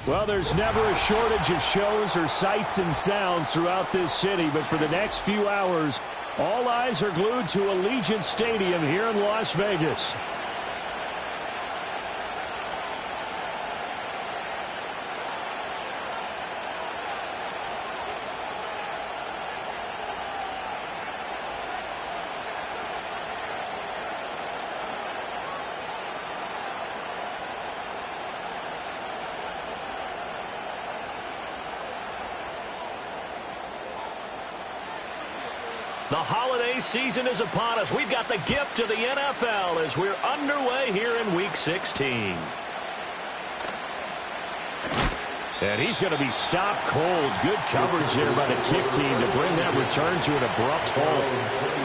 Well, there's never a shortage of shows or sights and sounds throughout this city, but for the next few hours, all eyes are glued to Allegiant Stadium here in Las Vegas. The holiday season is upon us. We've got the gift of the NFL as we're underway here in Week 16. And he's going to be stopped cold. Good coverage there by the kick team to bring that return to an abrupt halt.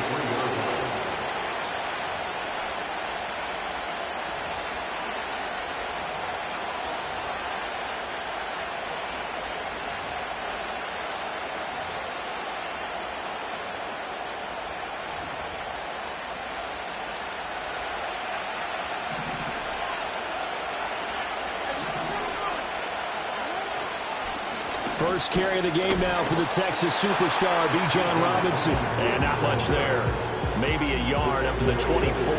First carry of the game now for the Texas superstar, Bijan Robinson. And not much there. Maybe a yard up to the 24.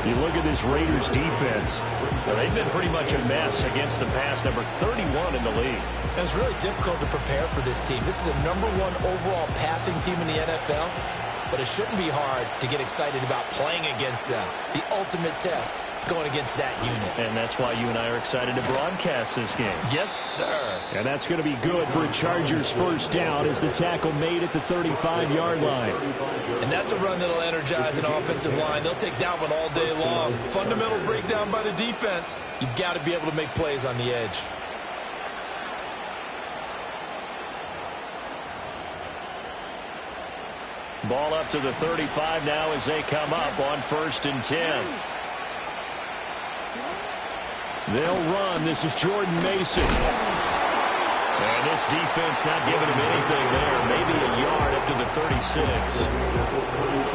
You look at this Raiders defense. Well, they've been pretty much a mess against the pass, number 31 in the league. And it's really difficult to prepare for this team. This is the #1 overall passing team in the NFL. But it shouldn't be hard to get excited about playing against them. The ultimate test, going against that unit. And that's why you and I are excited to broadcast this game. Yes, sir. And that's going to be good for a Chargers first down as the tackle made at the 35-yard line. And that's a run that'll energize an offensive line. They'll take that one all day long. Fundamental breakdown by the defense. You've got to be able to make plays on the edge. Ball up to the 35 now as they come up on 1st and 10. They'll run. This is Jordan Mason. And this defense not giving him anything there. Maybe a yard up to the 36.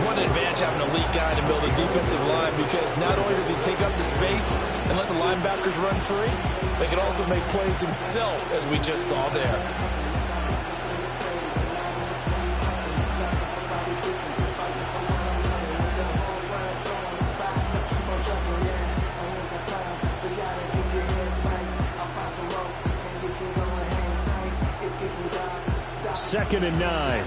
One advantage having a elite guy in the middle of the defensive line, because not only does he take up the space and let the linebackers run free, they can also make plays himself, as we just saw there. Second and 9.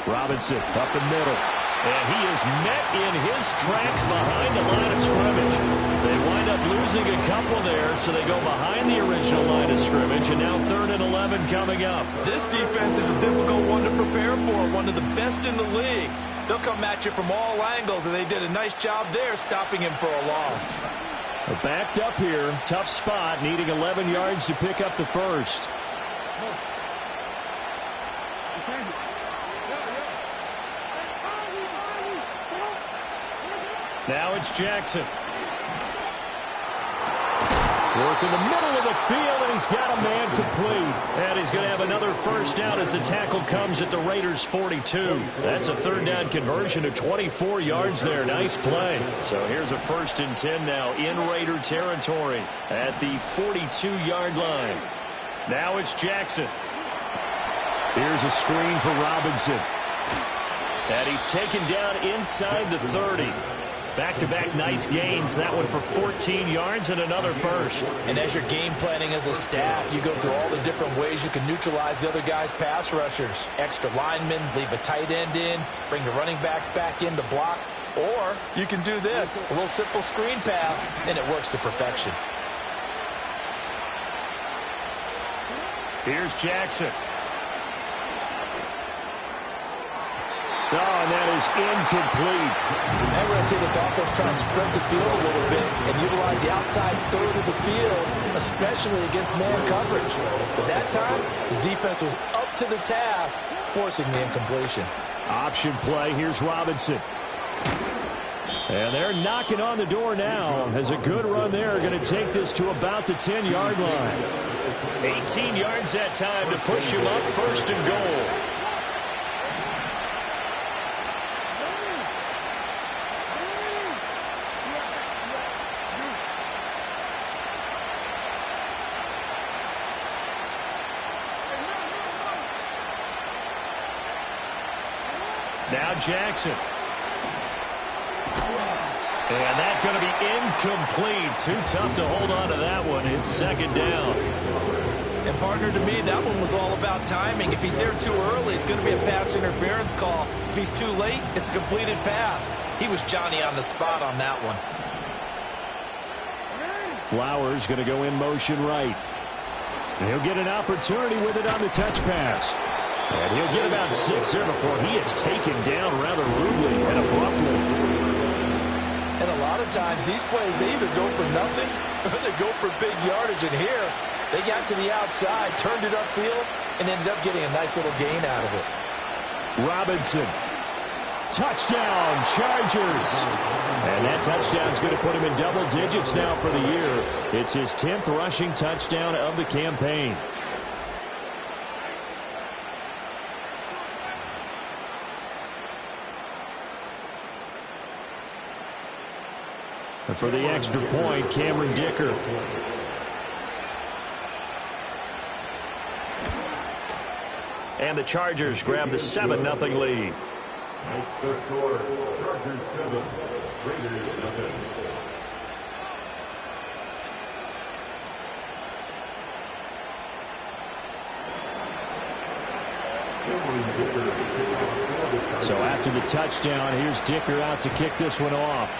Robinson up the middle. And he is met in his tracks behind the line of scrimmage. They wind up losing a couple there, so they go behind the original line of scrimmage, and now 3rd and 11 coming up. This defense is a difficult one to prepare for, one of the best in the league. They'll come at you from all angles, and they did a nice job there stopping him for a loss. Backed up here, tough spot, needing 11 yards to pick up the first. Now it's Jackson. Work in the middle of the field, and he's got a man complete. And he's going to have another first down as the tackle comes at the Raiders' 42. That's a 3rd down conversion of 24 yards there. Nice play. So here's a 1st and 10 now in Raider territory at the 42-yard line. Now it's Jackson. Here's a screen for Robinson. And he's taken down inside the 30. Back-to-back nice gains. That one for 14 yards and another first. And as you're game planning as a staff, you go through all the different ways you can neutralize the other guy's pass rushers. Extra linemen, leave a tight end in, bring the running backs back in to block. Or you can do this, a little simple screen pass, and it works to perfection. Here's Jackson. Oh, and that is incomplete. And we're going to see this offense try and spread the field a little bit and utilize the outside 3rd of the field, especially against man coverage. But that time, the defense was up to the task, forcing the incompletion. Option play. Here's Robinson. And they're knocking on the door now. As a good run there, going to take this to about the 10-yard line. 18 yards that time to push him up 1st and goal. Now Jackson. And that's going to be incomplete. Too tough to hold on to that one. It's second down. And partner, to me, that one was all about timing. If he's there too early, it's going to be a pass interference call. If he's too late, it's a completed pass. He was Johnny on the spot on that one. Flowers going to go in motion right. And he'll get an opportunity with it on the touch pass. And he'll get about 6 there before he is taken down rather rudely and abruptly. And a lot of times, these plays, they either go for nothing or they go for big yardage. And here, they got to the outside, turned it upfield, and ended up getting a nice little gain out of it. Robinson. Touchdown, Chargers. And that touchdown's going to put him in double digits now for the year. It's his 10th rushing touchdown of the campaign. And for the extra point, Cameron Dicker. And the Chargers grab the 7-0 lead. That's the score. Chargers 7, Raiders 0. So after the touchdown, here's Dicker out to kick this one off.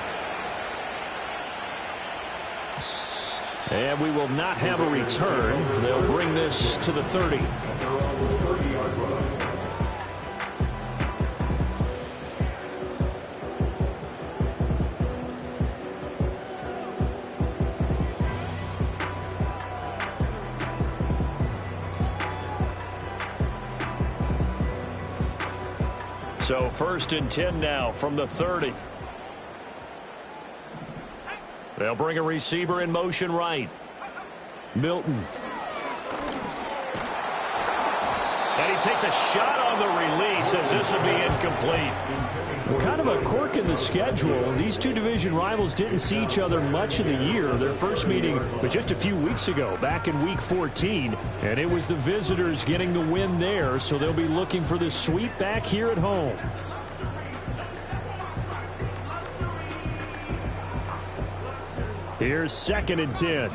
And we will not have a return. They'll bring this to the 30. So 1st and 10 now from the 30. They'll bring a receiver in motion right. Milton. And he takes a shot on the release as this will be incomplete. Kind of a quirk in the schedule. These two division rivals didn't see each other much of the year. Their first meeting was just a few weeks ago, back in Week 14. And it was the visitors getting the win there, so they'll be looking for the sweep back here at home. Here's 2nd and 10.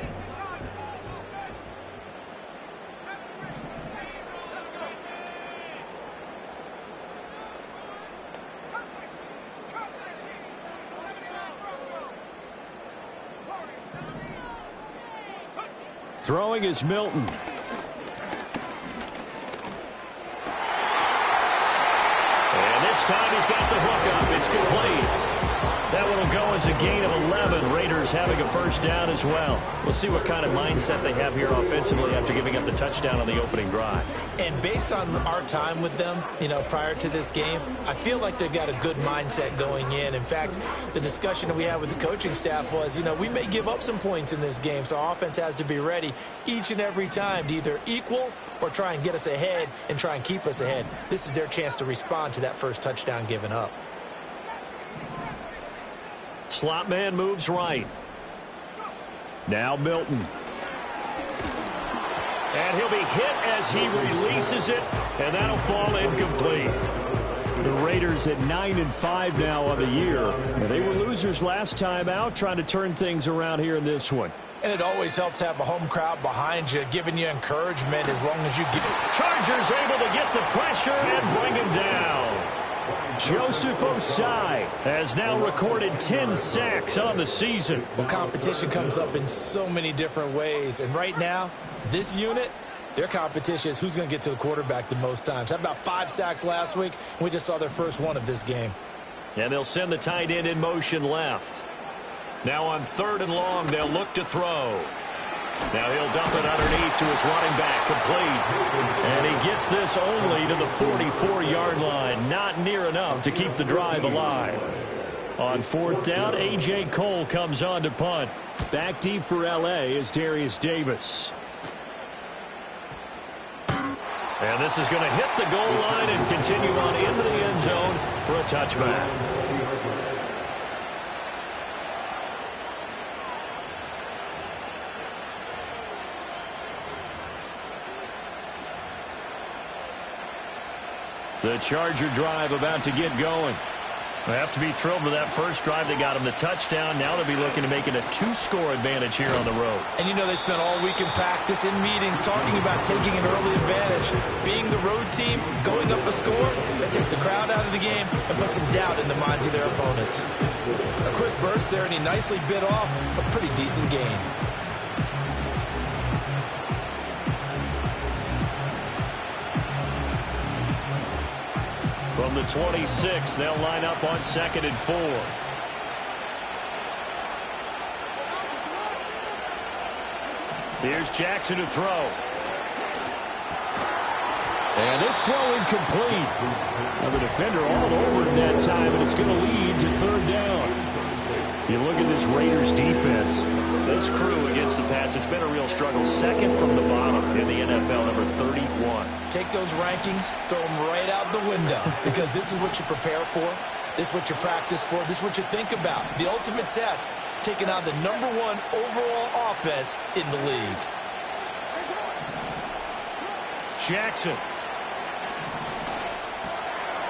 Throwing is Milton. And this time he's got the hook up. It's complete. That one will go as a gain of 11. Raiders having a first down as well. We'll see what kind of mindset they have here offensively after giving up the touchdown on the opening drive. And based on our time with them, prior to this game, I feel like they've got a good mindset going in. In fact, the discussion that we had with the coaching staff was, we may give up some points in this game, so our offense has to be ready each and every time to either equal or try and get us ahead and try and keep us ahead. This is their chance to respond to that first touchdown given up. Slot man moves right. Now Milton. And he'll be hit as he releases it, and that'll fall incomplete. The Raiders at 9-5 now on the year. They were losers last time out, trying to turn things around here in this one. And it always helps to have a home crowd behind you, giving you encouragement as long as you get. Chargers able to get the pressure and bring him down. Joseph Osai has now recorded 10 sacks on the season. Well, competition comes up in so many different ways. And right now, this unit, their competition is who's going to get to the quarterback the most times. How about 5 sacks last week? We just saw their first one of this game. And they'll send the tight end in motion left. Now on 3rd and long, they'll look to throw. Now he'll dump it underneath to his running back, complete. And he gets this only to the 44-yard line. Not near enough to keep the drive alive. On 4th down, A.J. Cole comes on to punt. Back deep for L.A. is Darius Davis. And this is going to hit the goal line and continue on into the end zone for a touchback. The Charger drive about to get going. They have to be thrilled with that first drive. They got them the touchdown. Now they'll be looking to make it a 2-score advantage here on the road. And you know they spent all week in practice, in meetings, talking about taking an early advantage. Being the road team, going up a score, that takes the crowd out of the game and puts some doubt in the minds of their opponents. A quick burst there, and he nicely bit off a pretty decent gain. From the 26, they'll line up on 2nd and 4. Here's Jackson to throw. And this throw incomplete. Now the defender all over him that time, and it's going to lead to 3rd down. You look at this Raiders defense. This crew against the pass, it's been a real struggle. 2nd from the bottom in the NFL, number 31. Take those rankings, throw them right out the window, because this is what you prepare for. This is what you practice for. This is what you think about. The ultimate test, taking on the number 1 overall offense in the league. Jackson.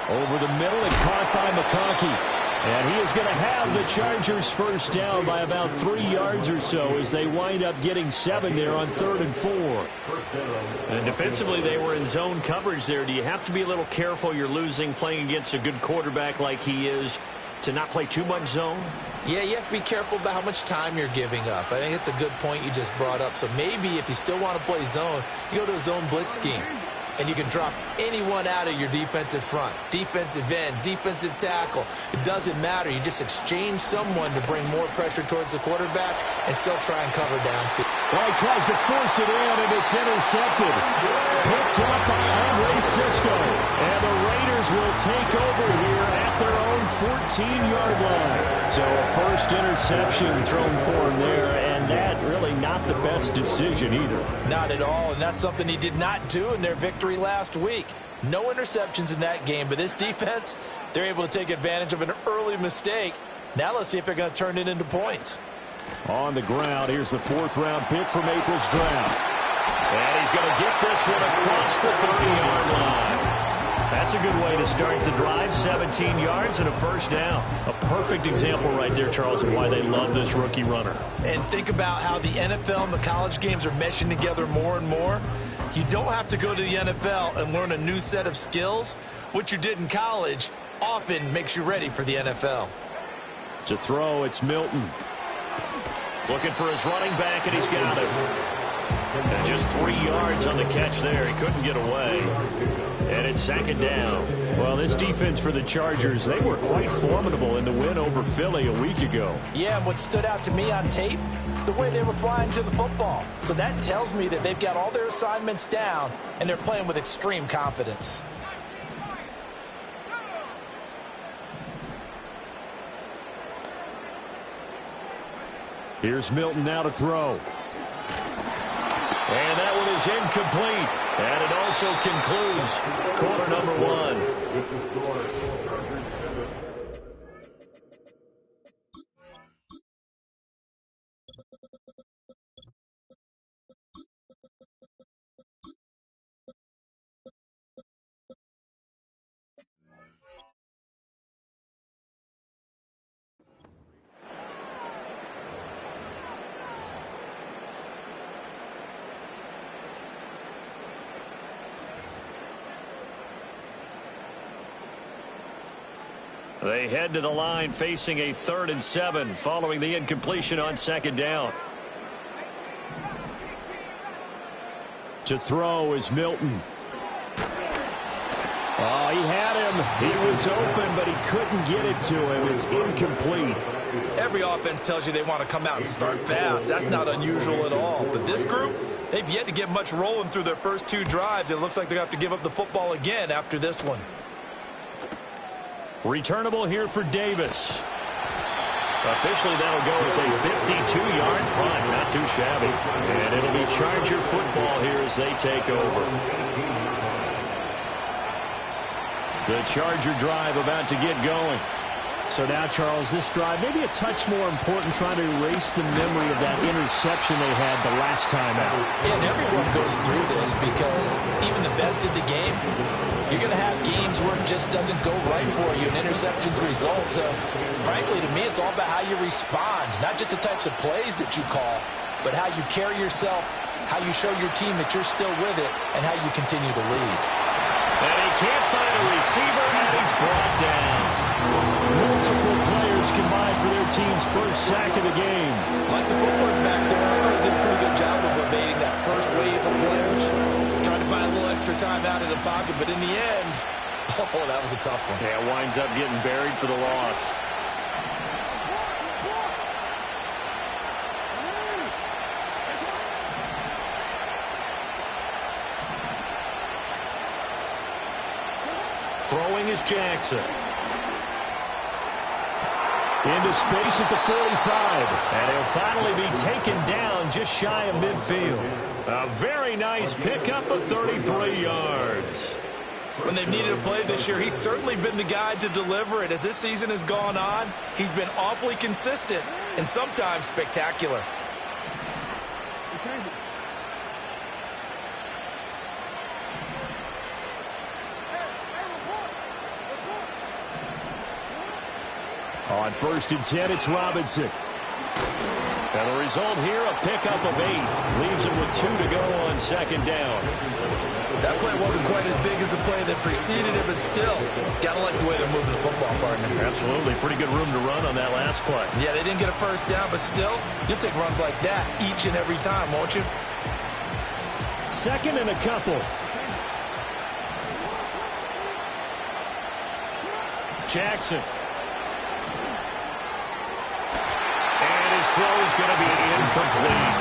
Over the middle and caught by McConkey. And he is going to have the Chargers first down by about 3 yards or so as they wind up getting 7 there on 3rd and 4. And defensively, they were in zone coverage there. Do you have to be a little careful you're losing playing against a good quarterback like he is to not play too much zone? Yeah, you have to be careful about how much time you're giving up. I think it's a good point you just brought up. So maybe if you still want to play zone, you go to a zone blitz scheme. And you can drop anyone out of your defensive front. Defensive end, defensive tackle. It doesn't matter. You just exchange someone to bring more pressure towards the quarterback and still try and cover downfield. Well, he tries to force it in, and it's intercepted. Picked up by Andre Sisco. And the Raiders will take over here at their own 14-yard line. So a first interception thrown for him there, and that really not the best decision either. Not at all, and that's something he did not do in their victory last week. No interceptions in that game, but this defense, they're able to take advantage of an early mistake. Now let's see if they're going to turn it into points. On the ground, here's the 4th-round pick from April's draft. And he's going to get this one across the 30-yard line. That's a good way to start the drive. 17 yards and a first down. A perfect example right there, Charles, of why they love this rookie runner. And think about how the NFL and the college games are meshing together more and more. You don't have to go to the NFL and learn a new set of skills. What you did in college often makes you ready for the NFL. To throw, it's Milton. Looking for his running back, and he's got it. And just 3 yards on the catch there. He couldn't get away. And it's 2nd down. Well, this defense for the Chargers, they were quite formidable in the win over Philly a week ago. Yeah, and what stood out to me on tape, the way they were flying to the football. So that tells me that they've got all their assignments down, and they're playing with extreme confidence. Here's Milton now to throw. And that one is incomplete. And it also concludes quarter number 1. They head to the line facing a 3rd and 7 following the incompletion on 2nd down. To throw is Milton. Oh, he had him. He was open, but he couldn't get it to him. It's incomplete. Every offense tells you they want to come out and start fast. That's not unusual at all. But this group, they've yet to get much rolling through their first 2 drives. It looks like they're going to have to give up the football again after this one. Returnable here for Davis. Officially, that'll go as a 52-yard punt. Not too shabby. And it'll be Charger football here as they take over. The Charger drive about to get going. So now, Charles, this drive maybe a touch more important, trying to erase the memory of that interception they had the last time out. And everyone goes through this because even the best in the game, you're going to have games where it just doesn't go right for you and interceptions result. So, frankly, to me, it's all about how you respond, not just the types of plays that you call, but how you carry yourself, how you show your team that you're still with it, and how you continue to lead. And he can't find a receiver, and he's brought down. Multiple players combined for their team's first sack of the game. Like the footwork back there, I thought he did a pretty good job of evading that first wave of players. Trying to buy a little extra time out of the pocket, but in the end, oh, that was a tough one. Yeah, winds up getting buried for the loss. Throwing is Jackson. Into space at the 45. And he'll finally be taken down just shy of midfield. A very nice pickup of 33 yards. When they've needed a play this year, he's certainly been the guy to deliver it. As this season has gone on, he's been awfully consistent and sometimes spectacular. On 1st and 10, it's Robinson. And the result here, a pickup of 8. Leaves him with 2 to go on 2nd down. That play wasn't quite as big as the play that preceded it, but still, gotta like the way they're moving the football, partner. Absolutely. Pretty good room to run on that last play. Yeah, they didn't get a first down, but still, you'll take runs like that each and every time, won't you? 2nd and a couple. Jackson. And his throw is going to be incomplete.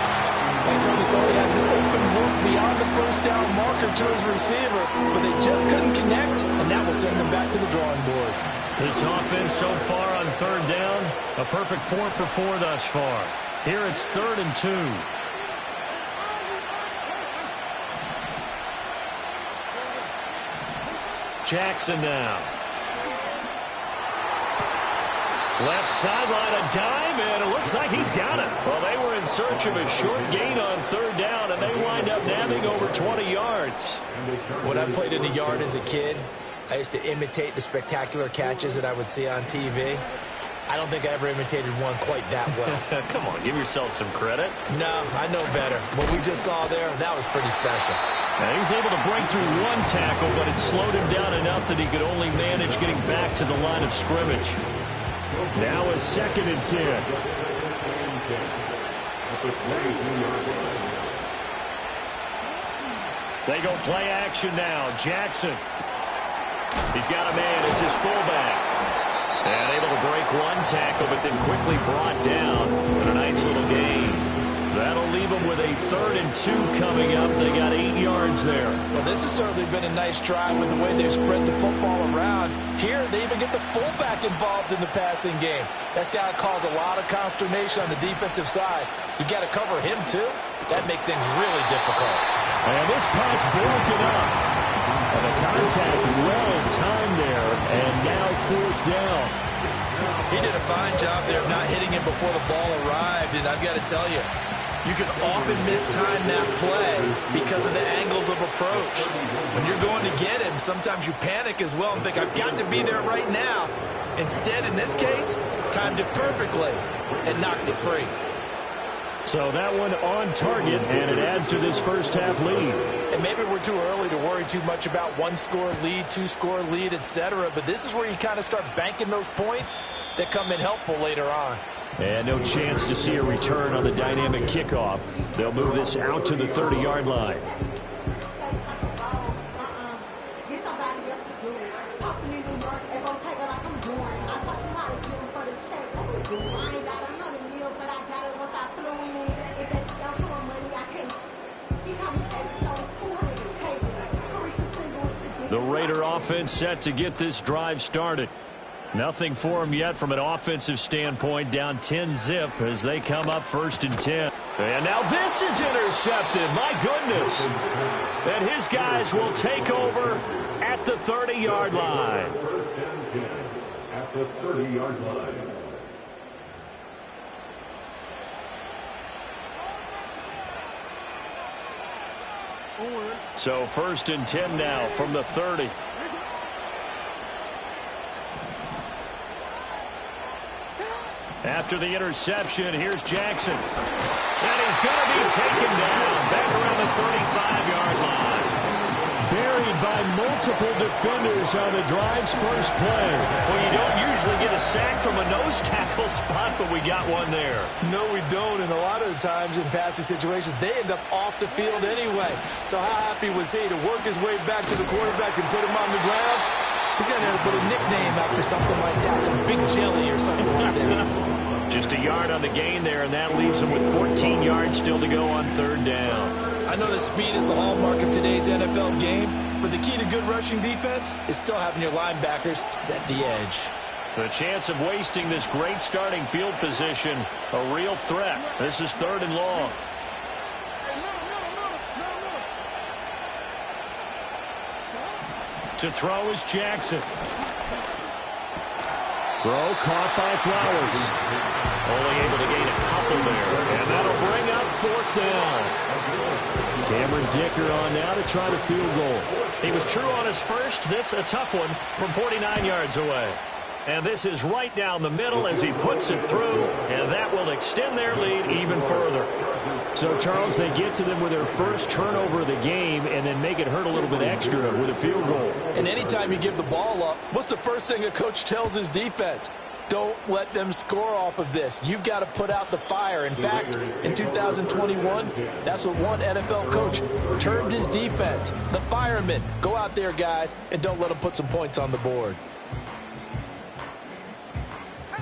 They certainly thought he had an open look beyond the first down marker to his receiver, but they just couldn't connect, and that will send them back to the drawing board. This offense so far on 3rd down, a perfect 4 for 4 thus far. Here it's 3rd and 2. Jackson now. Left sideline, a dime, and it looks like he's got it. Well, they were in search of a short gain on 3rd down, and they wind up nabbing over 20 yards. When I played in the yard as a kid, I used to imitate the spectacular catches that I would see on TV. I don't think I ever imitated one quite that well. Come on, give yourself some credit. No, I know better. What we just saw there, that was pretty special. Now he's able to break through 1 tackle, but it slowed him down enough that he could only manage getting back to the line of scrimmage. Now a 2nd and 10. They go play action now. Jackson. He's got a man. It's his fullback. And able to break 1 tackle, but then quickly brought down. And a nice little gain. That'll leave them with a 3rd and 2 coming up. They got 8 yards there. Well, this has certainly been a nice drive with the way they've spread the football around. Here, they even get the fullback involved in the passing game. That's got to cause a lot of consternation on the defensive side. You've got to cover him, too. That makes things really difficult. And this pass broken up. And the contact well timed there. And now 4th down. He did a fine job there of not hitting him before the ball arrived. And I've got to tell you, you can often mistime that play because of the angles of approach. When you're going to get him, sometimes you panic as well and think, I've got to be there right now. Instead, in this case, timed it perfectly and knocked it free. So that one on target, and it adds to this first half lead. And maybe we're too early to worry too much about 1-score lead, 2-score lead, etc. But this is where you kind of start banking those points that come in helpful later on. And no chance to see a return on the dynamic kickoff. They'll move this out to the 30-yard line. The Raider offense set to get this drive started. Nothing for them yet from an offensive standpoint, down 10-zip as they come up 1st and 10. And now this is intercepted. My goodness. And his guys will take over at the 30-yard line. the 30-yard line. So 1st and 10 now from the 30. After the interception, here's Jackson. And he's going to be taken down back around the 35-yard line. Buried by multiple defenders on the drive's first play. Well, you don't usually get a sack from a nose tackle spot, but we got one there. No, we don't. And a lot of the times in passing situations, they end up off the field anyway. So how happy was he to work his way back to the quarterback and put him on the ground? He's going to have to put a nickname after something like that, some Big Jelly or something like that. Just a yard on the gain there, and that leaves him with 14 yards still to go on 3rd down. I know that speed is the hallmark of today's NFL game, but the key to good rushing defense is still having your linebackers set the edge. The chance of wasting this great starting field position, a real threat. This is 3rd and long. To throw is Jackson. Throw caught by Flowers. Only able to gain a couple there, and that'll bring up 4th down. Cameron Dicker on now to try the field goal. He was true on his first. This a tough one from 49 yards away. And this is right down the middle as he puts it through, and that will extend their lead even further. So, Charles, they get to them with their first turnover of the game and then make it hurt a little bit extra with a field goal. And anytime you give the ball up, what's the first thing a coach tells his defense? Don't let them score off of this. You've got to put out the fire. In fact, in 2021, that's what one NFL coach termed his defense. The firemen. Go out there, guys, and don't let them put some points on the board.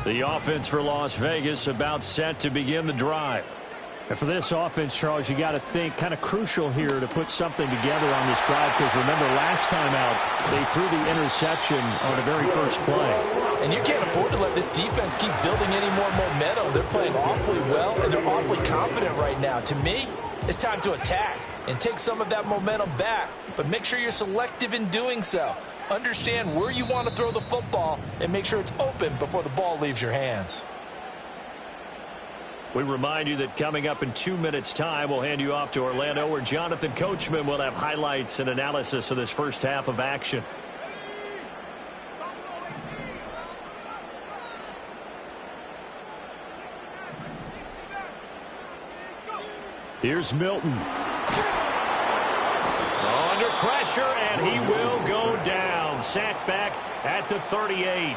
The offense for Las Vegas about set to begin the drive. And for this offense, Charles, you got to think kind of crucial here to put something together on this drive, because remember last time out they threw the interception on the very first play. And you can't afford to let this defense keep building any more momentum. They're playing awfully well, and they're awfully confident right now. To me, it's time to attack and take some of that momentum back, but make sure you're selective in doing so. Understand where you want to throw the football and make sure it's open before the ball leaves your hands. We remind you that coming up in 2 minutes' time, we'll hand you off to Orlando, where Jonathan Coachman will have highlights and analysis of this first half of action. Here's Milton. Under pressure, and he will go down. Sacked back at the 38.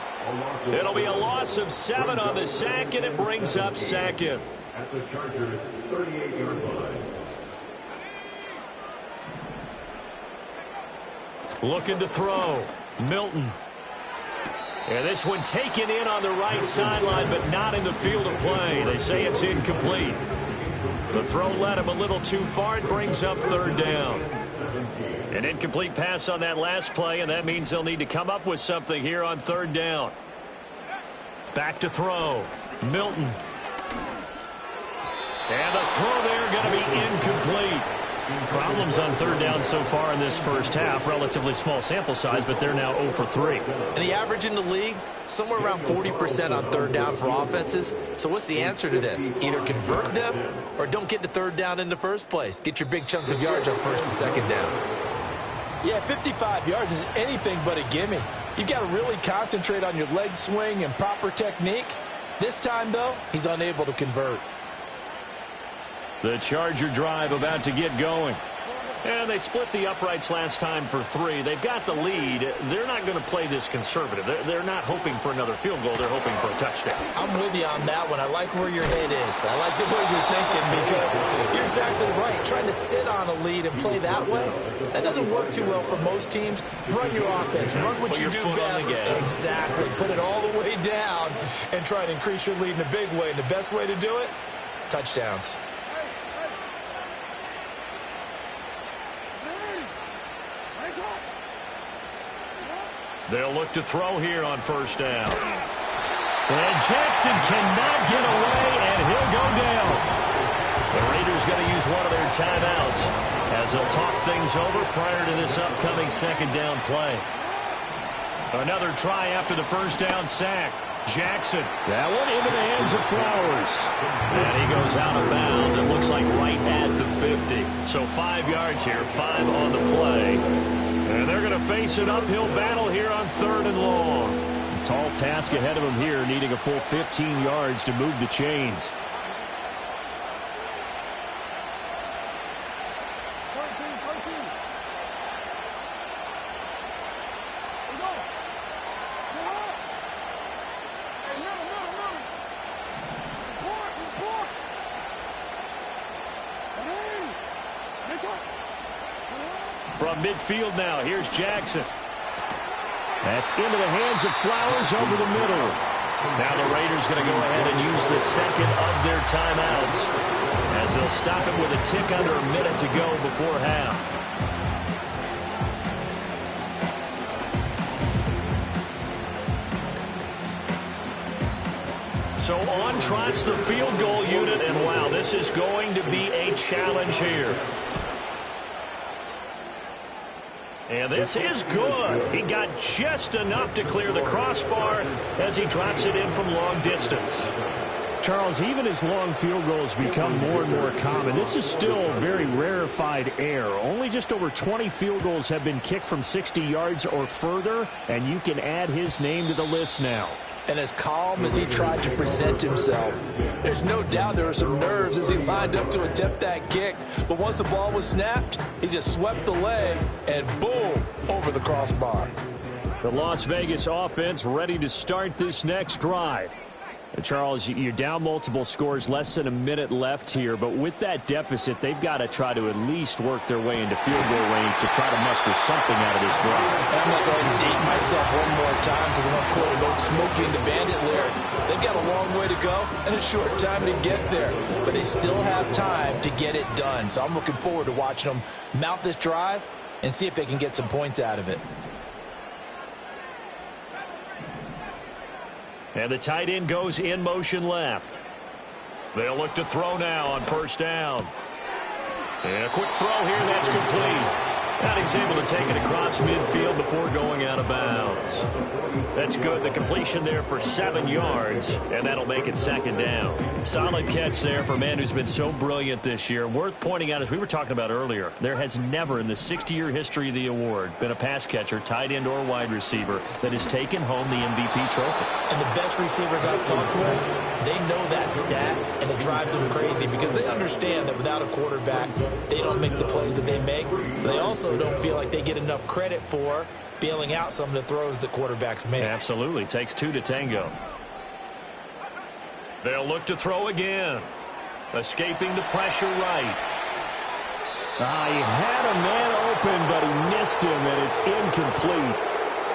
It'll be a loss of 7 on the sack, and it brings up 2nd. At the Chargers' 38-yard line. Looking to throw. Milton. And this one taken in on the right sideline, but not in the field of play. They say it's incomplete. The throw led him a little too far. It brings up 3rd down. An incomplete pass on that last play, and that means they'll need to come up with something here on 3rd down. Back to throw. Milton. And the throw there going to be incomplete. Problems on 3rd down so far in this first half. Relatively small sample size, but they're now 0 for 3. And the average in the league, somewhere around 40% on 3rd down for offenses. So what's the answer to this? Either convert them or don't get to 3rd down in the first place. Get your big chunks of yards on 1st and 2nd down. Yeah, 55 yards is anything but a gimme. You've got to really concentrate on your leg swing and proper technique. This time, though, he's unable to convert. The Charger drive about to get going. And they split the uprights last time for 3. They've got the lead. They're not going to play this conservative. They're not hoping for another field goal. They're hoping for a touchdown. I'm with you on that one. I like where your head is. I like the way you're thinking, because you're exactly right. Trying to sit on a lead and play that way, that doesn't work too well for most teams. Run your offense. Run what you do best. Exactly. Put it all the way down and try to increase your lead in a big way. And the best way to do it, touchdowns. They'll look to throw here on 1st down. And Jackson cannot get away, and he'll go down. The Raiders going to use one of their timeouts as they'll talk things over prior to this upcoming 2nd down play. Another try after the first down sack. Jackson. That one into the hands of Flowers. And he goes out of bounds. It looks like right at the 50. So 5 yards here, 5 on the play. And they're going to face an uphill battle here on 3rd and long. Tall task ahead of him here, needing a full 15 yards to move the chains. From midfield now, here's Jackson. That's into the hands of Flowers over the middle. Now the Raiders going to go ahead and use the second of their timeouts as they'll stop it with a tick under a minute to go before half. So on trots the field goal unit, and wow, this is going to be a challenge here. And this is good. He got just enough to clear the crossbar as he drops it in from long distance. Charles, even as long field goals become more and more common, this is still very rarefied air. Only just over 20 field goals have been kicked from 60 yards or further, and you can add his name to the list now. And as calm as he tried to present himself, there's no doubt there were some nerves as he lined up to attempt that kick. But once the ball was snapped, he just swept the leg and boom, over the crossbar. The Las Vegas offense ready to start this next drive. Charles, you're down multiple scores, less than a minute left here, but with that deficit, they've got to try to at least work their way into field goal range to try to muster something out of this drive. And I'm going to go ahead and date myself one more time because I want to quote about Smokey and the Bandit lyric. They've got a long way to go and a short time to get there, but they still have time to get it done. So I'm looking forward to watching them mount this drive and see if they can get some points out of it. And the tight end goes in motion left. They'll look to throw now on first down. And a quick throw here, that's complete. And he's able to take it across midfield before going out of bounds. That's good. The completion there for 7 yards, and that'll make it second down. Solid catch there for a man who's been so brilliant this year. Worth pointing out, as we were talking about earlier, there has never in the 60-year history of the award been a pass catcher, tight end or wide receiver, that has taken home the MVP trophy. And the best receivers I've talked with, they know that stat, and it drives them crazy because they understand that without a quarterback, they don't make the plays that they make. But they also don't feel like they get enough credit for bailing out some of the throws that quarterbacks make. Absolutely. Takes two to tango. They'll look to throw again. Escaping the pressure right. He had a man open, but he missed him, and it's incomplete.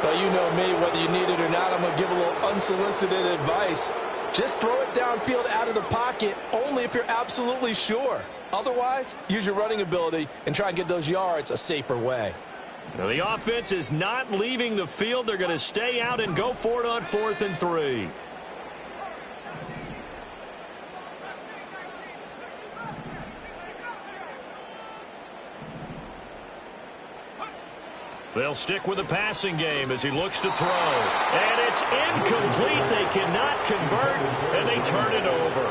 Well, you know me, whether you need it or not, I'm going to give a little unsolicited advice. Just throw it downfield out of the pocket only if you're absolutely sure. Otherwise, use your running ability and try and get those yards a safer way. Now the offense is not leaving the field. They're going to stay out and go for it on 4th and 3. They'll stick with the passing game as he looks to throw. And it's incomplete. They cannot convert, and they turn it over.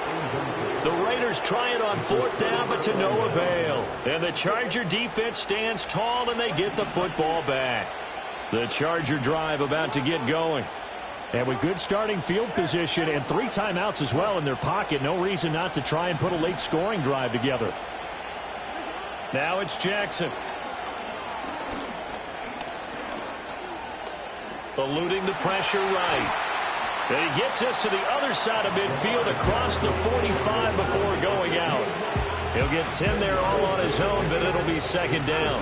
The Raiders try it on 4th down, but to no avail. And the Charger defense stands tall, and they get the football back. The Charger drive about to get going. And with good starting field position and 3 timeouts as well in their pocket, no reason not to try and put a late scoring drive together. Now it's Jackson. Eluding the pressure right. And he gets us to the other side of midfield across the 45 before going out. He'll get 10 there all on his own, but it'll be second down.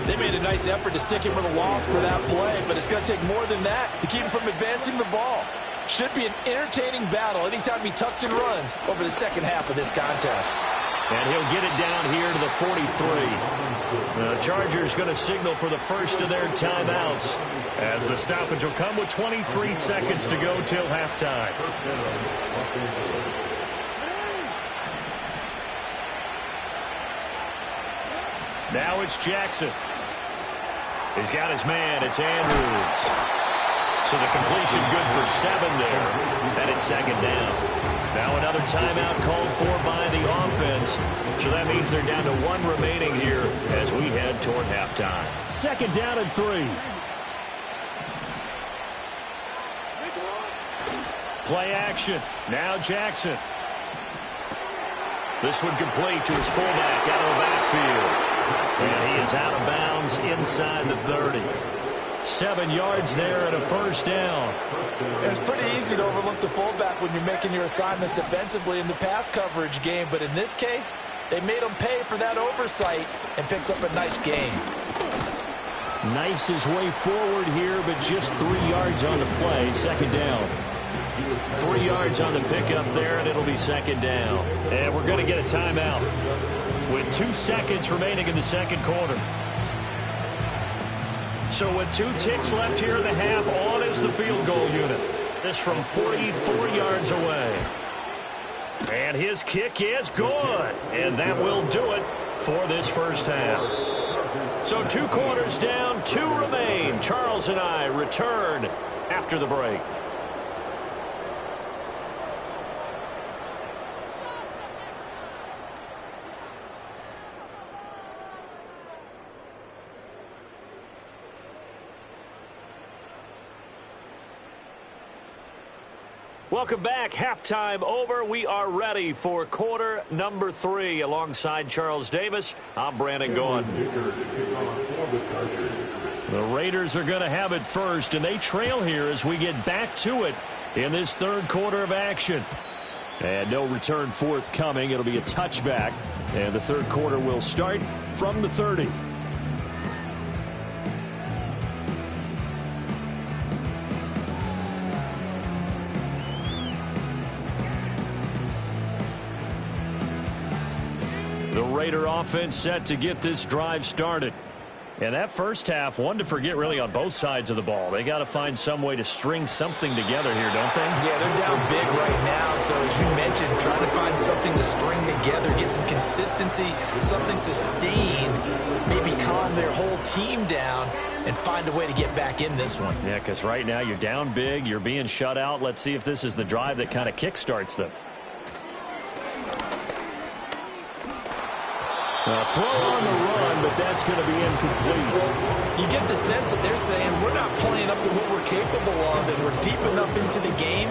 They made a nice effort to stick him with a loss for that play, but it's going to take more than that to keep him from advancing the ball. Should be an entertaining battle anytime he tucks and runs over the second half of this contest. And he'll get it down here to the 43. The Chargers going to signal for the first of their timeouts as the stoppage will come with 23 seconds to go till halftime. Now it's Jackson. He's got his man. It's Andrews. So the completion good for 7 there. And it's second down. Now another timeout called for by the offense. So that means they're down to 1 remaining here as we head toward halftime. Second down and 3. Play action. Now Jackson. This one complete to his fullback out of the backfield. And he is out of bounds inside the 30. 7 yards there and a first down. It's pretty easy to overlook the fullback when you're making your assignments defensively in the pass coverage game. But in this case, they made him pay for that oversight and picks up a nice gain. Knifes his way forward here, but just 3 yards on the play. Second down. 3 yards on the pickup there, and it'll be second down. And we're going to get a timeout with 2 seconds remaining in the second quarter. So with 2 ticks left here in the half, on is the field goal unit. This from 44 yards away. And his kick is good. And that will do it for this first half. So 2 quarters down, 2 remain. Charles and I return after the break. Welcome back. Halftime over. We are ready for quarter number 3. Alongside Charles Davis, I'm Brandon Gaughan. The Raiders are going to have it first, and they trail here as we get back to it in this third quarter of action. And no return forthcoming. It'll be a touchback, and the third quarter will start from the 30. The Raider offense set to get this drive started. And that first half, one to forget really on both sides of the ball. They got to find some way to string something together here, don't they? Yeah, they're down big right now. So as you mentioned, trying to find something to string together, get some consistency, something sustained, maybe calm their whole team down and find a way to get back in this one. Yeah, because right now you're down big, you're being shut out. Let's see if this is the drive that kind of kickstarts them. A throw on the run, but that's going to be incomplete. You get the sense that they're saying we're not playing up to what we're capable of, and we're deep enough into the game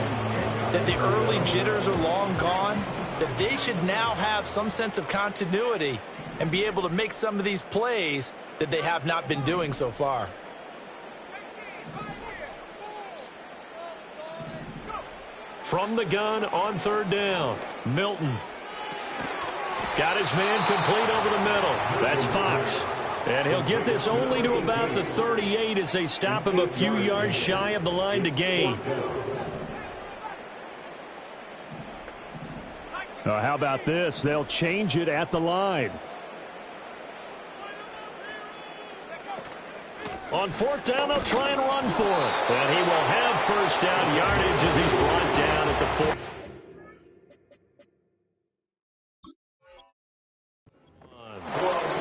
that the early jitters are long gone, that they should now have some sense of continuity and be able to make some of these plays that they have not been doing so far. From the gun on third down, Milton. Got his man complete over the middle. That's Fox. And he'll get this only to about the 38 as they stop him a few yards shy of the line to gain. How about this? They'll change it at the line. On fourth down, they'll try and run for it. And he will have first down yardage as he's brought down at the 4.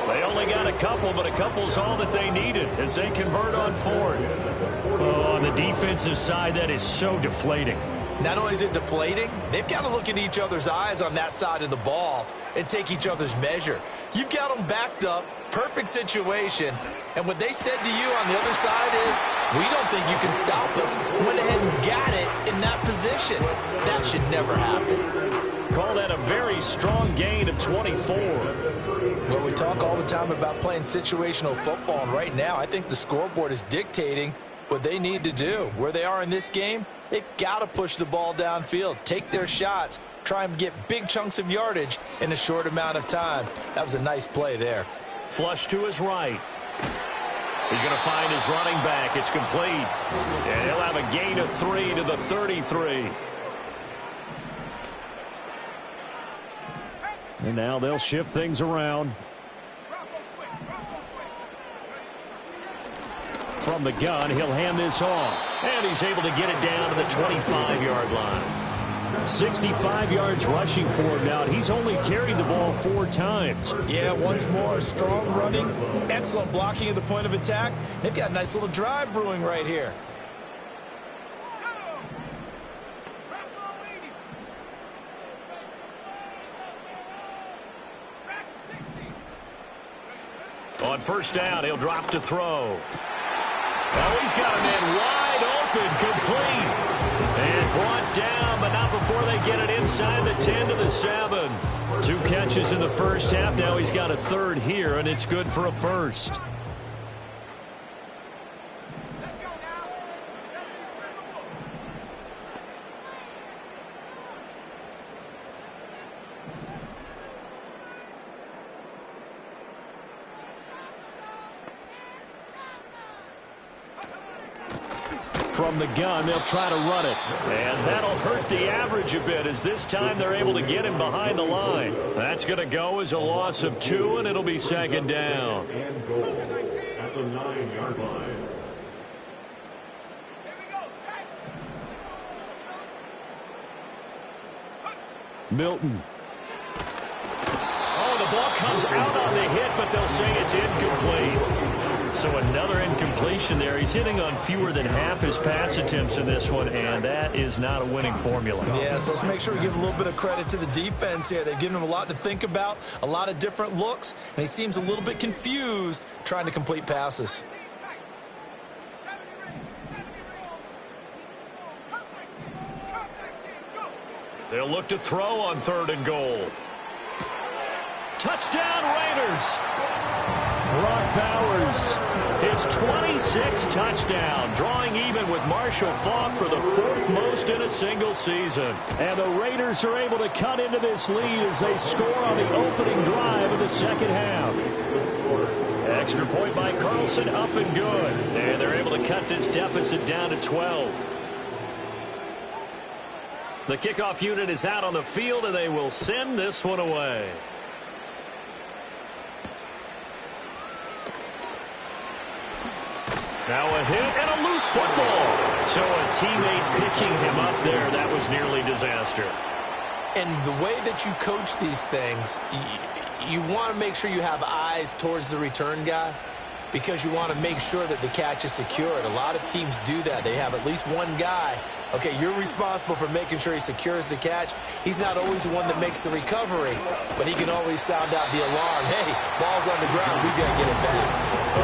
They only got a couple, but a couple's all that they needed as they convert on fourth. Oh, on the defensive side, that is so deflating. Not only is it deflating, they've got to look in each other's eyes on that side of the ball and take each other's measure. You've got them backed up, perfect situation, and what they said to you on the other side is, we don't think you can stop us. Went ahead and got it in that position. That should never happen. Call that a very strong gain of 24. Well, we talk all the time about playing situational football, and right now I think the scoreboard is dictating what they need to do. Where they are in this game, they've got to push the ball downfield, take their shots, try and get big chunks of yardage in a short amount of time. That was a nice play there. Flush to his right. He's going to find his running back. It's complete. And he'll have a gain of 3 to the 33. And now they'll shift things around. From the gun, he'll hand this off. And he's able to get it down to the 25-yard line. 65 yards rushing for him now. He's only carried the ball 4 times. Yeah, once more, strong running, excellent blocking at the point of attack. They've got a nice little drive brewing right here. On first down, he'll drop to throw. Oh, he's got a man wide open, complete. And brought down, but not before they get it inside the 10 to the 7. 2 catches in the first half. Now he's got a third here, and it's good for a first. From the gun, they'll try to run it. And that'll hurt the average a bit, as this time they're able to get him behind the line. That's going to go as a loss of 2, and it'll be second down. And goal at the 9-yard line. Milton. Oh, the ball comes out on the hit, but they'll say it's incomplete. So another incompletion there. He's hitting on fewer than half his pass attempts in this one, and that is not a winning formula. Yeah, so let's make sure we give a little bit of credit to the defense here. They've given him a lot to think about, a lot of different looks, and he seems a little bit confused trying to complete passes. They'll look to throw on 3rd and goal. Touchdown, Raiders! Brock Bowers, his 26th touchdown, drawing even with Marshall Faulk for the 4th most in a single season. And the Raiders are able to cut into this lead as they score on the opening drive of the second half. Extra point by Carlson, up and good. And they're able to cut this deficit down to 12. The kickoff unit is out on the field, and they will send this one away. Now a hit and a loose football. So a teammate picking him up there, that was nearly disaster. And the way that you coach these things, you want to make sure you have eyes towards the return guy, because you want to make sure that the catch is secured. A lot of teams do that. They have at least one guy. Okay, you're responsible for making sure he secures the catch. He's not always the one that makes the recovery, but he can always sound out the alarm. Hey, ball's on the ground. We've got to get it back.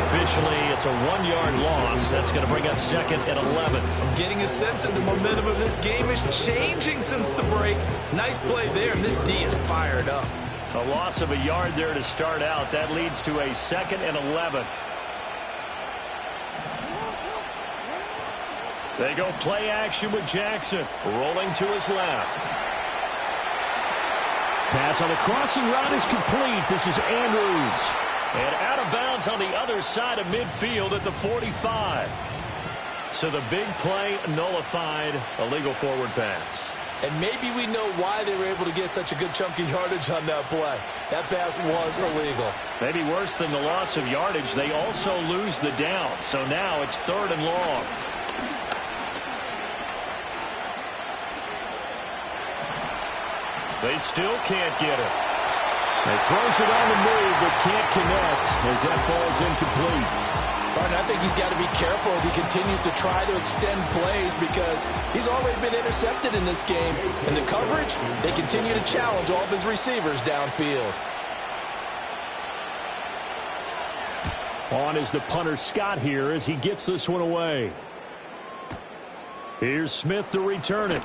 Officially, it's a 1-yard loss. That's going to bring up 2nd and 11. I'm getting a sense that the momentum of this game is changing since the break. Nice play there, and this D is fired up. A loss of a yard there to start out. That leads to a 2nd and 11. They go play action with Jackson, rolling to his left. Pass on the crossing route is complete. This is Andrews. And out of bounds on the other side of midfield at the 45. So the big play nullified, a legal forward pass. And maybe we know why they were able to get such a good chunk of yardage on that play. That pass was illegal. Maybe worse than the loss of yardage, they also lose the down. So now it's 3rd and long. They still can't get it. He throws it on the move, but can't connect as that falls incomplete. Martin, I think he's got to be careful as he continues to try to extend plays, because he's already been intercepted in this game. And the coverage, they continue to challenge all of his receivers downfield. On is the punter Scott here as he gets this one away. Here's Smith to return it.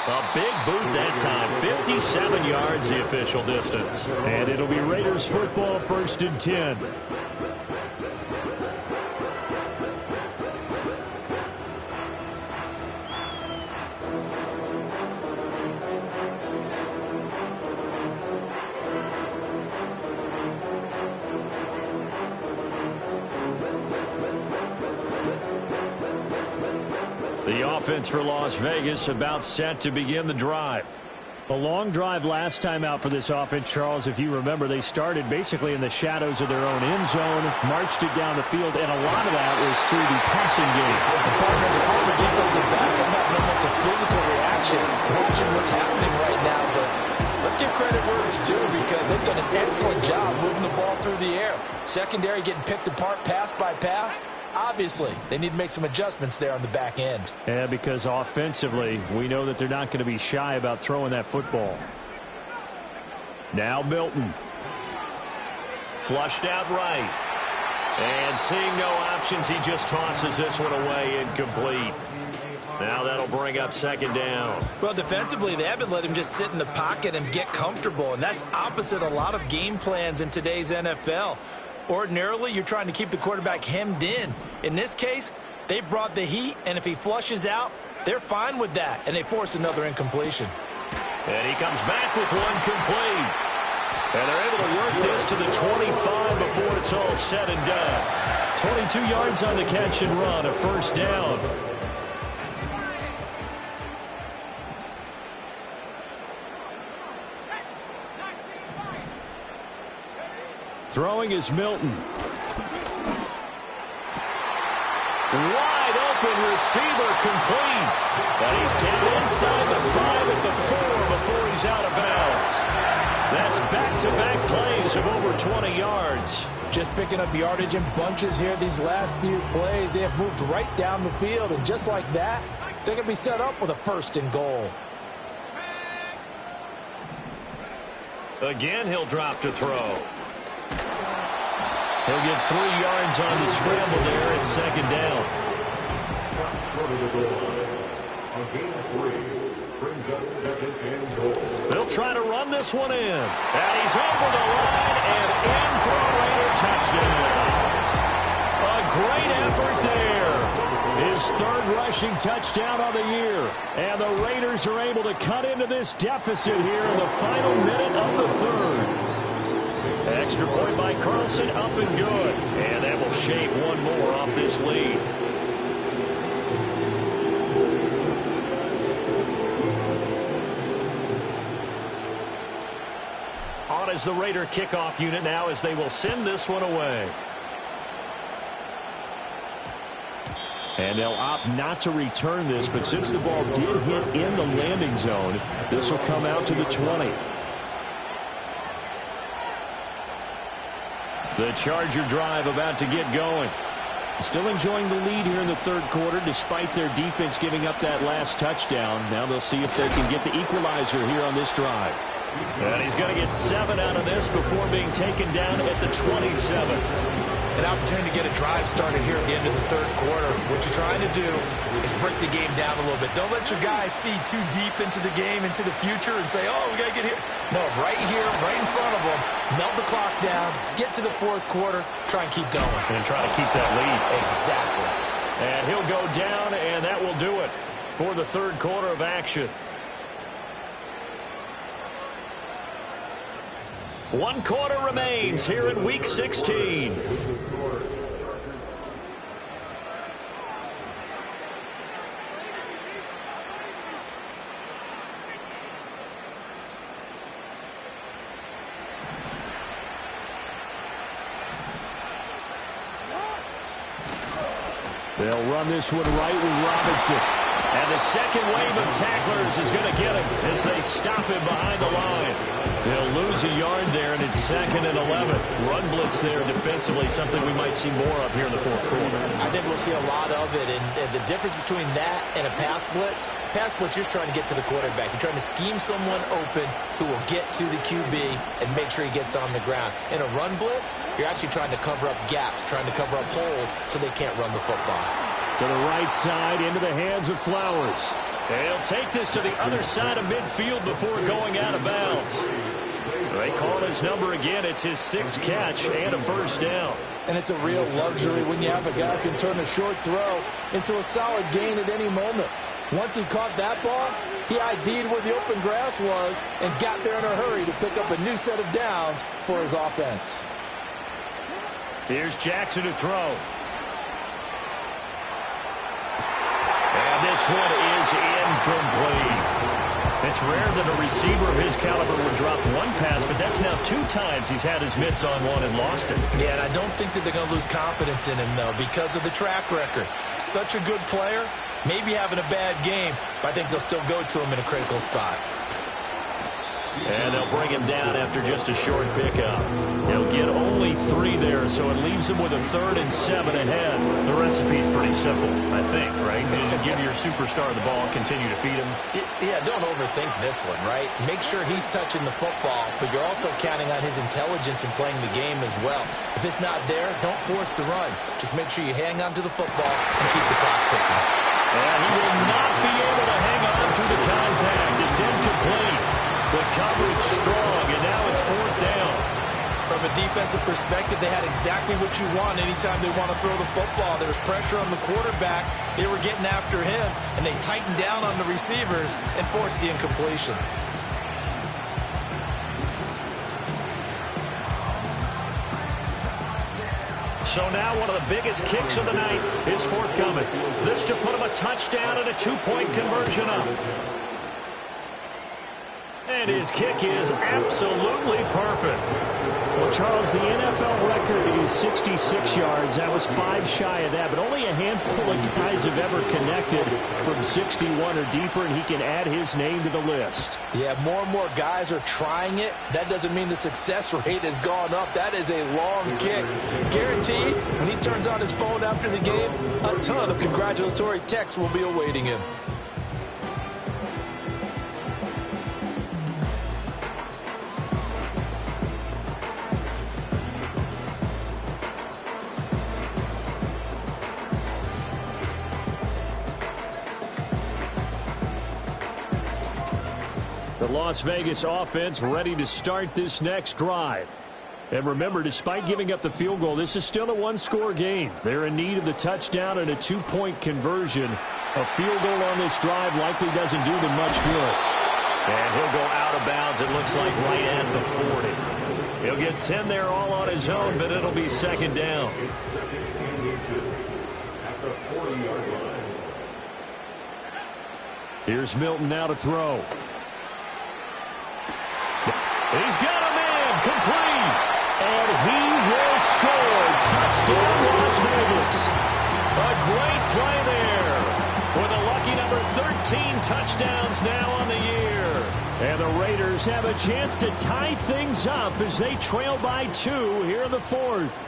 A big boot that time. 57 yards the official distance. And it'll be Raiders football, 1st and 10. The offense for Las Vegas about set to begin the drive. A long drive last time out for this offense, Charles. If you remember, they started basically in the shadows of their own end zone, marched it down the field, and a lot of that was through the passing game. The partner, as a former defensive back, I'm having almost a physical reaction watching what's happening right now. But let's give credit where it's due, because they've done an excellent job moving the ball through the air. Secondary getting picked apart pass by pass. Obviously, they need to make some adjustments there on the back end. Yeah, because offensively, we know that they're not going to be shy about throwing that football. Now Milton. Flushed out right. And seeing no options, he just tosses this one away, incomplete. Now that'll bring up second down. Well, defensively, they haven't let him just sit in the pocket and get comfortable, and that's opposite a lot of game plans in today's NFL. Ordinarily, you're trying to keep the quarterback hemmed in. In this case, they brought the heat, and if he flushes out, they're fine with that, and they force another incompletion. And he comes back with one complete. And they're able to work this to the 25 before it's all said and done. 22 yards on the catch and run, a first down. Throwing is Milton. Wide open receiver complete. And he's down inside the 5 at the 4 before he's out of bounds. That's back-to-back plays of over 20 yards. Just picking up yardage in bunches here these last few plays. They have moved right down the field, and just like that, they're going to be set up with a first and goal. Again, he'll drop to throw. He'll get 3 yards on the scramble there at second down. Short of the goal. On game 3, brings up second and goal. They'll try to run this one in. And he's over the line and in for a Raider touchdown. A great effort there. His third rushing touchdown on the year. And the Raiders are able to cut into this deficit here in the final minute of the third. Extra point by Carlson, up and good. And that will shave one more off this lead. On is the Raider kickoff unit now as they will send this one away. And they'll opt not to return this, but since the ball did hit in the landing zone, this will come out to the 20. The Charger drive about to get going. Still enjoying the lead here in the third quarter despite their defense giving up that last touchdown. Now they'll see if they can get the equalizer here on this drive. And he's going to get 7 out of this before being taken down at the 27. An opportunity to get a drive started here at the end of the third quarter. What you're trying to do is break the game down a little bit. Don't let your guys see too deep into the game, into the future, and say, oh, we got to get here. No, right here, right in front of them, melt the clock down, get to the fourth quarter, try and keep going. And try to keep that lead. Exactly. And he'll go down, and that will do it for the third quarter of action. 1 quarter remains here in Week 16. They'll run this one right with Robinson. And the second wave of tacklers is going to get him as they stop him behind the line. They'll lose a yard there, and it's 2nd and 11. Run blitz there defensively, something we might see more of here in the fourth quarter. I think we'll see a lot of it, and the difference between that and a pass blitz, you're trying to get to the quarterback. You're trying to scheme someone open who will get to the QB and make sure he gets on the ground. In a run blitz, you're actually trying to cover up gaps, trying to cover up holes so they can't run the football. To the right side, into the hands of Flowers. They'll take this to the other side of midfield before going out of bounds. They call his number again. It's his 6th catch and a first down. And it's a real luxury when you have a guy who can turn a short throw into a solid gain at any moment. Once he caught that ball, he ID'd where the open grass was and got there in a hurry to pick up a new set of downs for his offense. Here's Jackson to throw. And this one is incomplete. It's rare that a receiver of his caliber would drop one pass, but that's now 2 times he's had his mitts on one and lost it. Yeah, and I don't think that they're going to lose confidence in him, though, because of the track record. Such a good player, maybe having a bad game, but I think they'll still go to him in a critical spot. And they'll bring him down after just a short pickup. He'll get only 3 there, so it leaves him with a 3rd and 7 ahead. The recipe's pretty simple, I think, right? Just give your superstar the ball, continue to feed him. Yeah, don't overthink this one, right? Make sure he's touching the football, but you're also counting on his intelligence in playing the game as well. If it's not there, don't force the run. Just make sure you hang on to the football and keep the clock ticking. And he will not be able to hang on through the contact. It's incomplete. The coverage strong, and now it's 4th down. From a defensive perspective, they had exactly what you want anytime they want to throw the football. There was pressure on the quarterback. They were getting after him, and they tightened down on the receivers and forced the incompletion. So now one of the biggest kicks of the night is forthcoming. This to put him a touchdown and a 2-point conversion up. And his kick is absolutely perfect. Well, Charles, the NFL record is 66 yards. That was 5 shy of that, but only a handful of guys have ever connected from 61 or deeper, and he can add his name to the list. Yeah, more and more guys are trying it. That doesn't mean the success rate has gone up. That is a long kick. Guaranteed, when he turns on his phone after the game, a ton of congratulatory texts will be awaiting him. The Las Vegas offense ready to start this next drive. And remember, despite giving up the field goal, this is still a 1-score game. They're in need of the touchdown and a 2-point conversion. A field goal on this drive likely doesn't do them much good. And he'll go out of bounds, it looks like, right at the 40. He'll get 10 there all on his own, but it'll be 2nd down. Here's Milton now to throw. He's got a man, complete. And he will score. Touchdown, Las Vegas. A great play there. With a lucky number 13 touchdowns now on the year. And the Raiders have a chance to tie things up as they trail by 2 here in the 4th.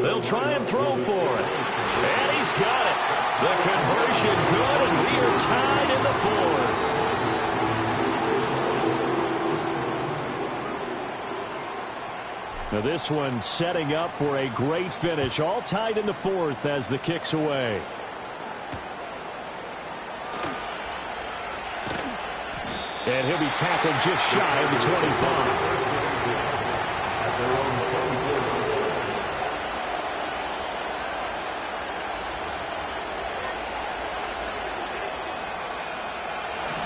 They'll try and throw for it. And he's got it. The conversion good, and we are tied in the 4th. Now this one setting up for a great finish. All tied in the 4th as the kick's away. And he'll be tackled just shy of the 25.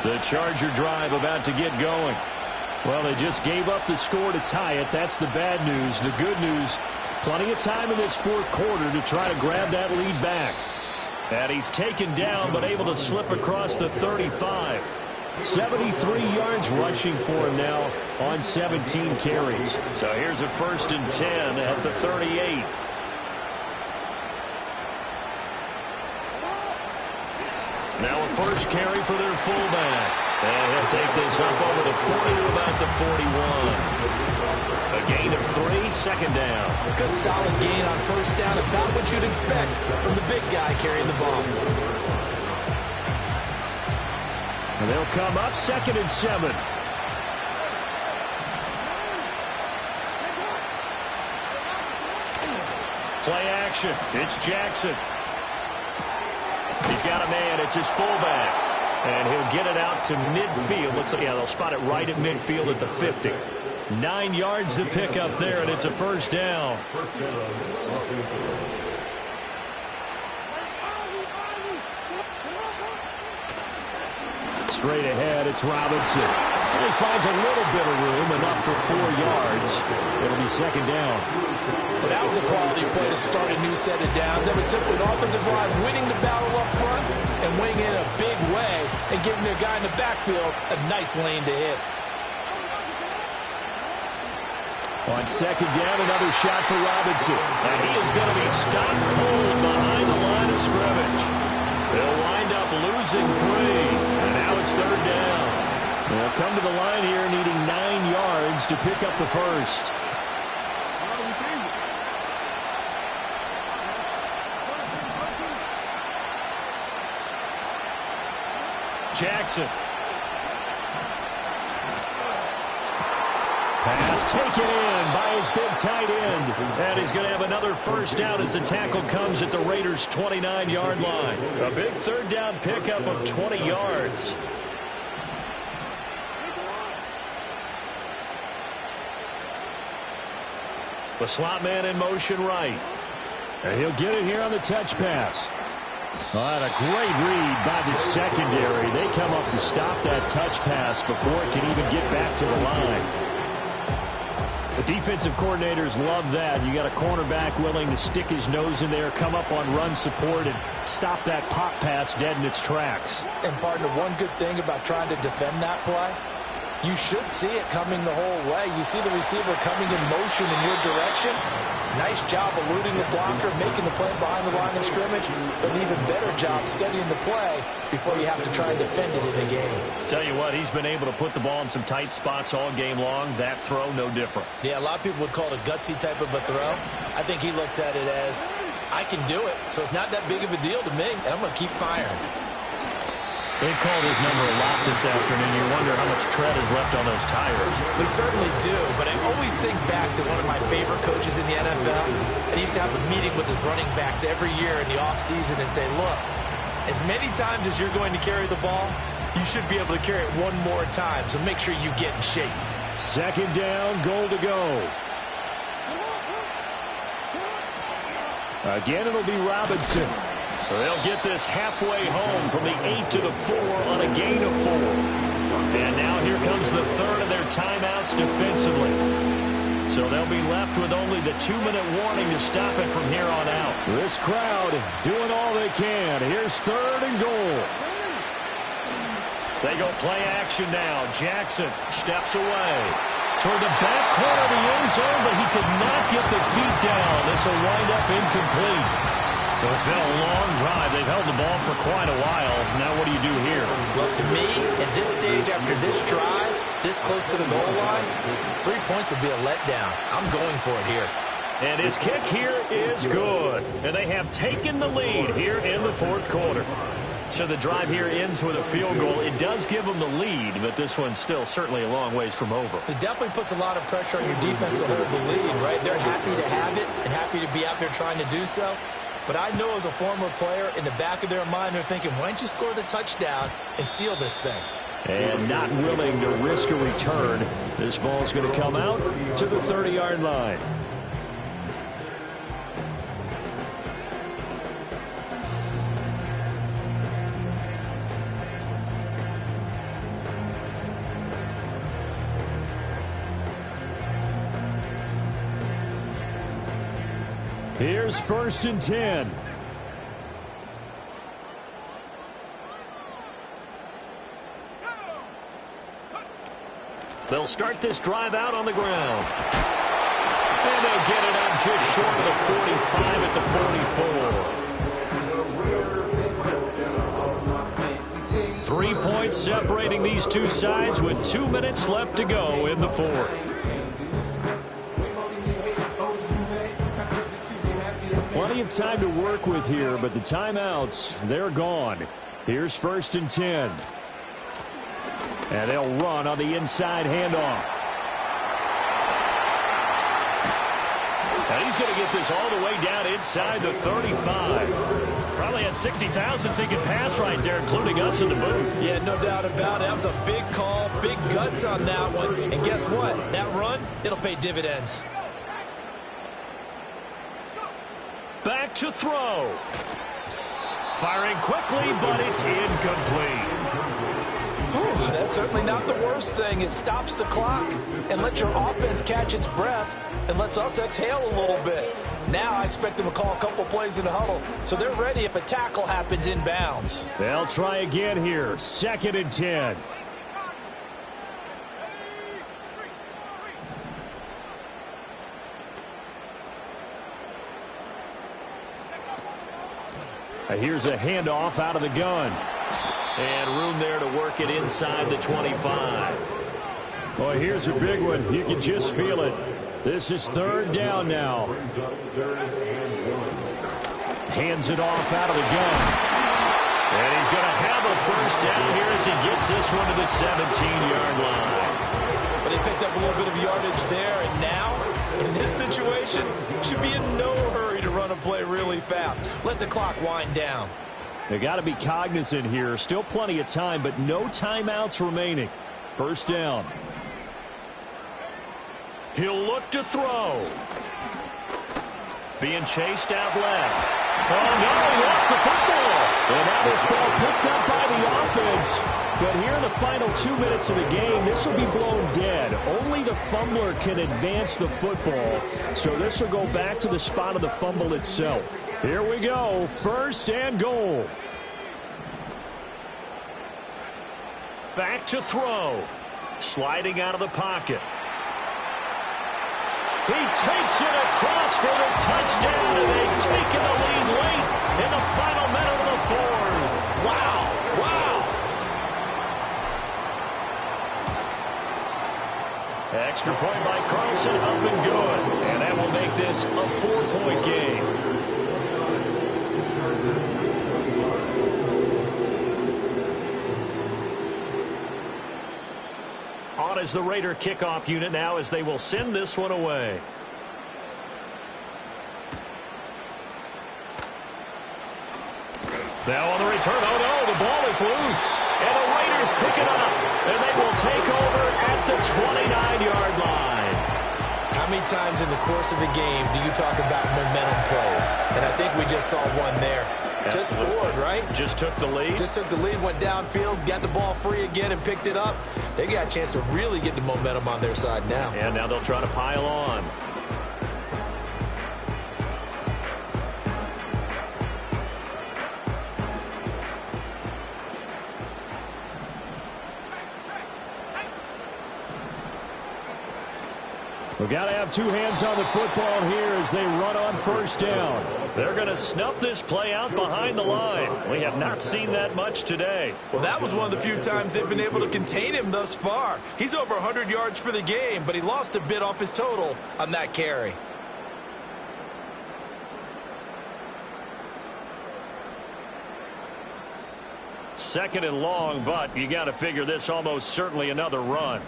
The Charger drive about to get going. Well, they just gave up the score to tie it. That's the bad news. The good news, plenty of time in this 4th quarter to try to grab that lead back. And he's taken down but able to slip across the 35. 73 yards rushing for him now on 17 carries. So here's a 1st and 10 at the 38. Now a first carry for their fullback. And he'll take this up over the 40 to about the 41. A gain of 3, 2nd down. Good solid gain on 1st down, about what you'd expect from the big guy carrying the ball. And they'll come up 2nd and 7. Play action. It's Jackson. He's got a man. It's his fullback. And he'll get it out to midfield. Looks like, yeah, they'll spot it right at midfield at the 50. 9 yards to pick up there, and it's a 1st down. Straight ahead, it's Robinson. And he finds a little bit of room, enough for 4 yards. It'll be 2nd down. But that was a quality play to start a new set of downs. That was simply an offensive line winning the battle up front and winning in a big way and giving their guy in the backfield a nice lane to hit. On 2nd down, another shot for Robinson. And he is going to be stopped cold behind the line of scrimmage. They'll wind up losing 3. And now it's 3rd down. come to the line here needing 9 yards to pick up the first. Jackson. Pass taken in by his big tight end. And he's going to have another first down as the tackle comes at the Raiders' 29-yard line. A big third down pickup of 20 yards. The slot man in motion right. And he'll get it here on the touch pass. And a great read by the secondary. They come up to stop that touch pass before it can even get back to the line. The defensive coordinators love that. You got a cornerback willing to stick his nose in there, come up on run support, and stop that pop pass dead in its tracks. And, partner, one good thing about trying to defend that play, you should see it coming the whole way. You see the receiver coming in motion in your direction. Nice job eluding the blocker, making the play behind the line of scrimmage, but an even better job studying the play before you have to try and defend it in a game. Tell you what, he's been able to put the ball in some tight spots all game long. That throw, no different. Yeah, a lot of people would call it a gutsy type of a throw. I think he looks at it as, I can do it, so it's not that big of a deal to me, and I'm going to keep firing. They've called his number a lot this afternoon. You wonder how much tread is left on those tires. We certainly do, but I always think back to one of my favorite coaches in the NFL. And he used to have a meeting with his running backs every year in the offseason and say, look, as many times as you're going to carry the ball, you should be able to carry it one more time, so make sure you get in shape. Second down, goal to go. Again, it'll be Robinson. They'll get this halfway home from the 8 to the 4 on a gain of 4. And now here comes the third of their timeouts defensively. So they'll be left with only the 2-minute warning to stop it from here on out. This crowd doing all they can. Here's third and goal. They go play action now. Jackson steps away toward the back corner of the end zone, but he could not get the feet down. This will wind up incomplete. So it's been a long drive. They've held the ball for quite a while. Now what do you do here? Well, to me, at this stage, after this drive, this close to the goal line, 3 points would be a letdown. I'm going for it here. And his kick here is good. And they have taken the lead here in the fourth quarter. So the drive here ends with a field goal. It does give them the lead, but this one's still certainly a long ways from over. It definitely puts a lot of pressure on your defense to hold the lead, right? They're happy to have it and happy to be out there trying to do so. But I know as a former player, in the back of their mind, they're thinking, why don't you score the touchdown and seal this thing? And not willing to risk a return. This ball's going to come out to the 30-yard line. Here's first and 10. They'll start this drive out on the ground. And they'll get it up just short of the 45 at the 44. 3 points separating these two sides with 2 minutes left to go in the fourth. Plenty of time to work with here, but the timeouts, they're gone. Here's first and 10. And they'll run on the inside handoff. And he's going to get this all the way down inside the 35. Probably had 60,000 thinking pass right there, including us in the booth. Yeah, no doubt about it. That was a big call, big guts on that one. And guess what? That run, it'll pay dividends. Back to throw. Firing quickly, but it's incomplete. Whew, that's certainly not the worst thing. It stops the clock and lets your offense catch its breath and lets us exhale a little bit. Now I expect them to call a couple plays in the huddle, so they're ready if a tackle happens inbounds. They'll try again here. Second and 10. Here's a handoff out of the gun. And room there to work it inside the 25. Boy, here's a big one. You can just feel it. This is third down now. Hands it off out of the gun. And he's going to have a first down here as he gets this one to the 17-yard line. But he picked up a little bit of yardage there, and now, in this situation, should be in no hurry to run a play really fast. Let the clock wind down. They got to be cognizant here. Still plenty of time, but no timeouts remaining. First down. He'll look to throw. Being chased out left. Oh, no, he lost the football. And now this ball picked up by the offense. But here in the final 2 minutes of the game, this will be blown dead. Only the fumbler can advance the football. So this will go back to the spot of the fumble itself. Here we go. First and goal. Back to throw. Sliding out of the pocket. He takes it across for the touchdown, and they've taken the lead late in the final minute of the fourth. Wow, wow. Extra point by Carlson, up and good. And that will make this a 4-point game. On is the Raider kickoff unit now as they will send this one away. Now on the return, oh no, the ball is loose. And the Raiders pick it up. And they will take over at the 29-yard line. How many times in the course of a game do you talk about momentum plays? And I think we just saw one there. Just scored, right? Just took the lead. Just took the lead, went downfield, got the ball free again, and picked it up. They got a chance to really get the momentum on their side now. And now they'll try to pile on. We've got to have two hands on the football here as they run on first down. They're going to snuff this play out behind the line. We have not seen that much today. Well, that was one of the few times they've been able to contain him thus far. He's over 100 yards for the game, but he lost a bit off his total on that carry. Second and long, but you got to figure this almost certainly another run.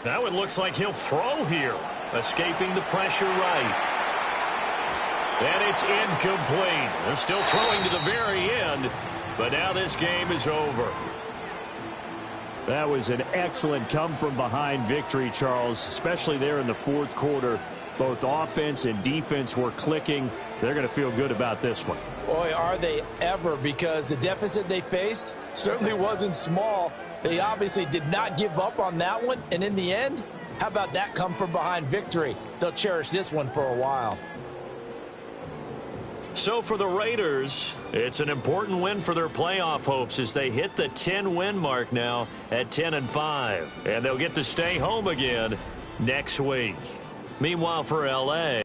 Now it looks like he'll throw here. Escaping the pressure right. And it's incomplete. They're still throwing to the very end. But now this game is over. That was an excellent come-from-behind victory, Charles, especially there in the fourth quarter. Both offense and defense were clicking. They're going to feel good about this one. Boy, are they ever, because the deficit they faced certainly wasn't small. They obviously did not give up on that one, and in the end, how about that come-from-behind victory? They'll cherish this one for a while. So for the Raiders, it's an important win for their playoff hopes as they hit the 10-win mark now at 10-5. And they'll get to stay home again next week. Meanwhile, for L.A.,